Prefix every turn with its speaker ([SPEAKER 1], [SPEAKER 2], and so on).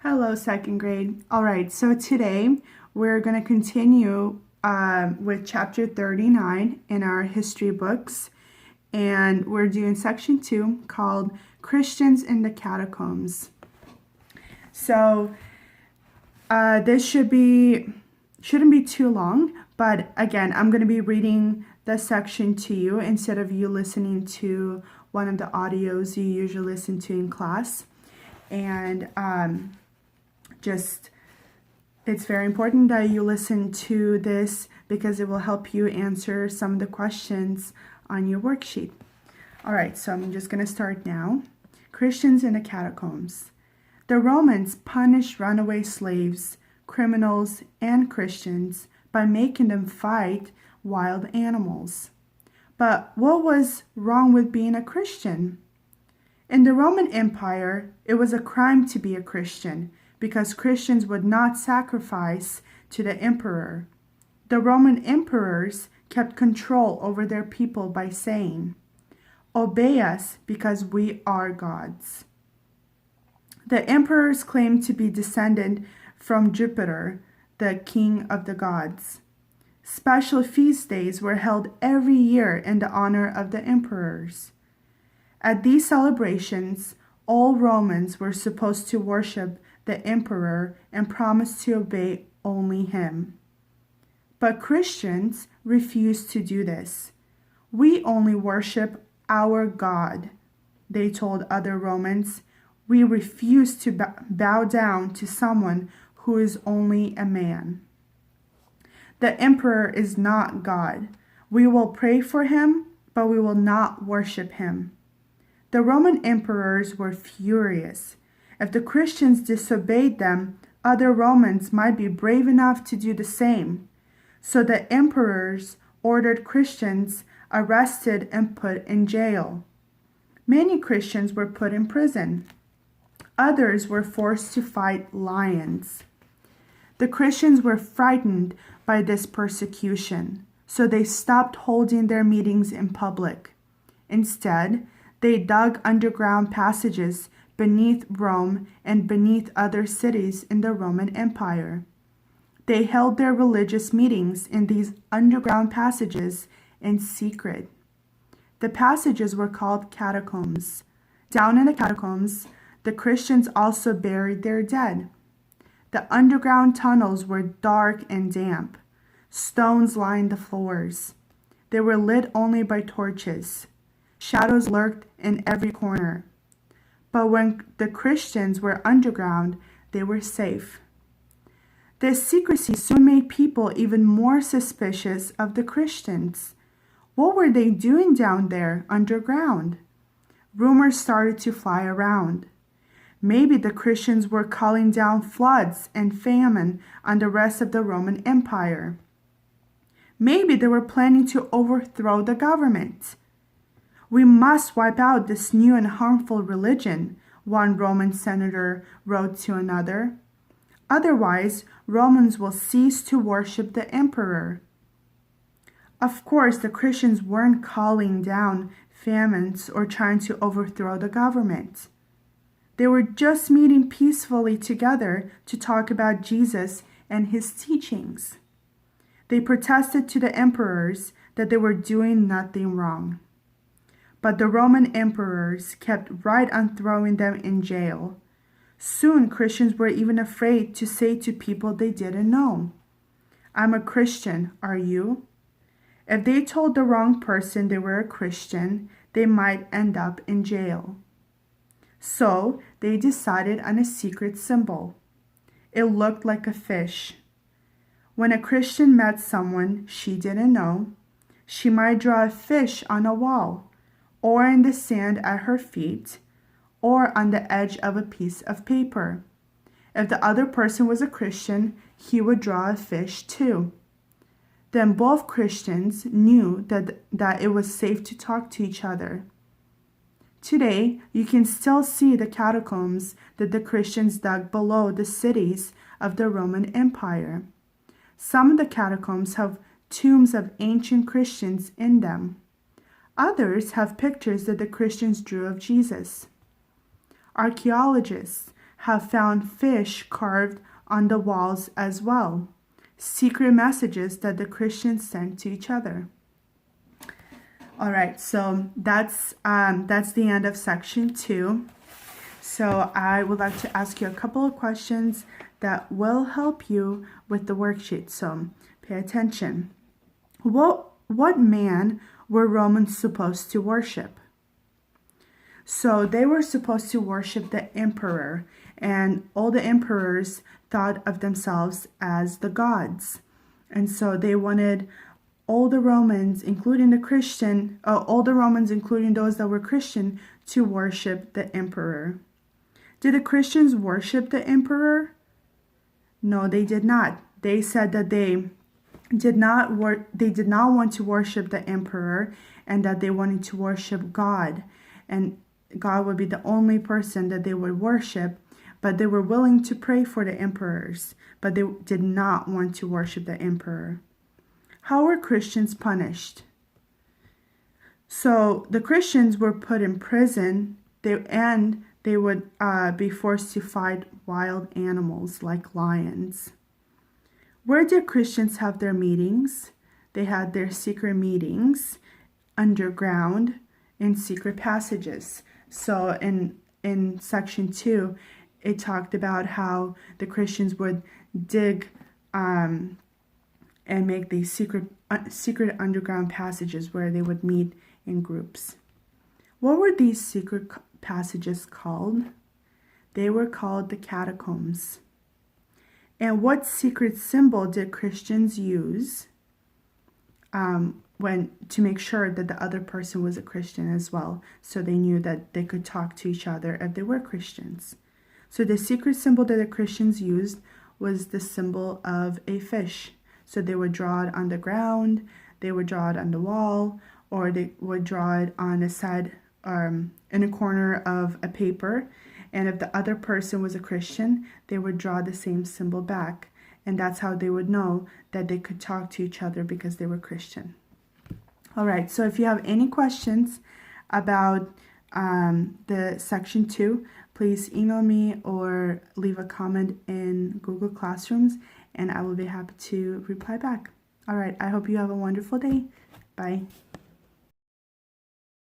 [SPEAKER 1] Hello, second grade. All right, so today we're going to continue with chapter 39 in our history books, and we're doing section 2 called Christians in the Catacombs. So this shouldn't be too long, but again, I'm going to be reading the section to you instead of you listening to one of the audios you usually listen to in class. And it's very important that you listen to this because it will help you answer some of the questions on your worksheet. All right, so I'm just going to start now. Christians in the Catacombs. The Romans punished runaway slaves, criminals, and Christians by making them fight wild animals. But what was wrong with being a Christian? In the Roman Empire, it was a crime to be a Christian because Christians would not sacrifice to the emperor. The Roman emperors kept control over their people by saying, "Obey us because we are gods." The emperors claimed to be descended from Jupiter, the king of the gods. Special feast days were held every year in the honor of the emperors. At these celebrations, all Romans were supposed to worship the emperor and promise to obey only him. But Christians refused to do this. "We only worship our God," they told other Romans. "We refuse to bow down to someone who is only a man. The emperor is not God. We will pray for him, but we will not worship him." The Roman emperors were furious. If the Christians disobeyed them, other Romans might be brave enough to do the same. So the emperors ordered Christians arrested and put in jail. Many Christians were put in prison. Others were forced to fight lions. The Christians were frightened by this persecution, so they stopped holding their meetings in public. Instead, they dug underground passages beneath Rome and beneath other cities in the Roman Empire. They held their religious meetings in these underground passages in secret. The passages were called catacombs. Down in the catacombs, the Christians also buried their dead. The underground tunnels were dark and damp. Stones lined the floors. They were lit only by torches. Shadows lurked in every corner. But when the Christians were underground, they were safe. This secrecy soon made people even more suspicious of the Christians. What were they doing down there underground? Rumors started to fly around. Maybe the Christians were calling down floods and famine on the rest of the Roman Empire. Maybe they were planning to overthrow the government. "We must wipe out this new and harmful religion," one Roman senator wrote to another. "Otherwise, Romans will cease to worship the emperor." Of course, the Christians weren't calling down famines or trying to overthrow the government. They were just meeting peacefully together to talk about Jesus and his teachings. They protested to the emperors that they were doing nothing wrong. But the Roman emperors kept right on throwing them in jail. Soon, Christians were even afraid to say to people they didn't know, "I'm a Christian, are you?" If they told the wrong person they were a Christian, they might end up in jail. So they decided on a secret symbol. It looked like a fish. When a Christian met someone she didn't know, she might draw a fish on a wall, or in the sand at her feet, or on the edge of a piece of paper. If the other person was a Christian, he would draw a fish too. Then both Christians knew that it was safe to talk to each other. Today, you can still see the catacombs that the Christians dug below the cities of the Roman Empire. Some of the catacombs have tombs of ancient Christians in them. Others have pictures that the Christians drew of Jesus. Archaeologists have found fish carved on the walls as well. Secret messages that the Christians sent to each other. All right, so that's the end of section 2. So I would like to ask you a couple of questions that will help you with the worksheet. So pay attention. What man were Romans supposed to worship? So they were supposed to worship the emperor, and all the emperors thought of themselves as the gods. And so they wanted all the Romans, including those that were Christian, to worship the emperor. Did the Christians worship the emperor? No, they did not. They said that they did not want to worship the emperor, and that they wanted to worship God, and God would be the only person that they would worship. But they were willing to pray for the emperors, but they did not want to worship the emperor. How were Christians punished? So the Christians were put in prison, they would be forced to fight wild animals like lions. Where did Christians have their meetings? They had their secret meetings underground in secret passages. So in section 2, it talked about how the Christians would dig and make these secret underground passages where they would meet in groups. What were these secret passages called? They were called the catacombs. And what secret symbol did Christians use to make sure that the other person was a Christian as well, so they knew that they could talk to each other if they were Christians? So the secret symbol that the Christians used was the symbol of a fish. So they would draw it on the ground, they would draw it on the wall, or they would draw it on a side, in a corner of a paper. And if the other person was a Christian, they would draw the same symbol back. And that's how they would know that they could talk to each other, because they were Christian. All right, so if you have any questions about the section 2, please email me or leave a comment in Google Classrooms, and I will be happy to reply back. All right, I hope you have a wonderful day. Bye.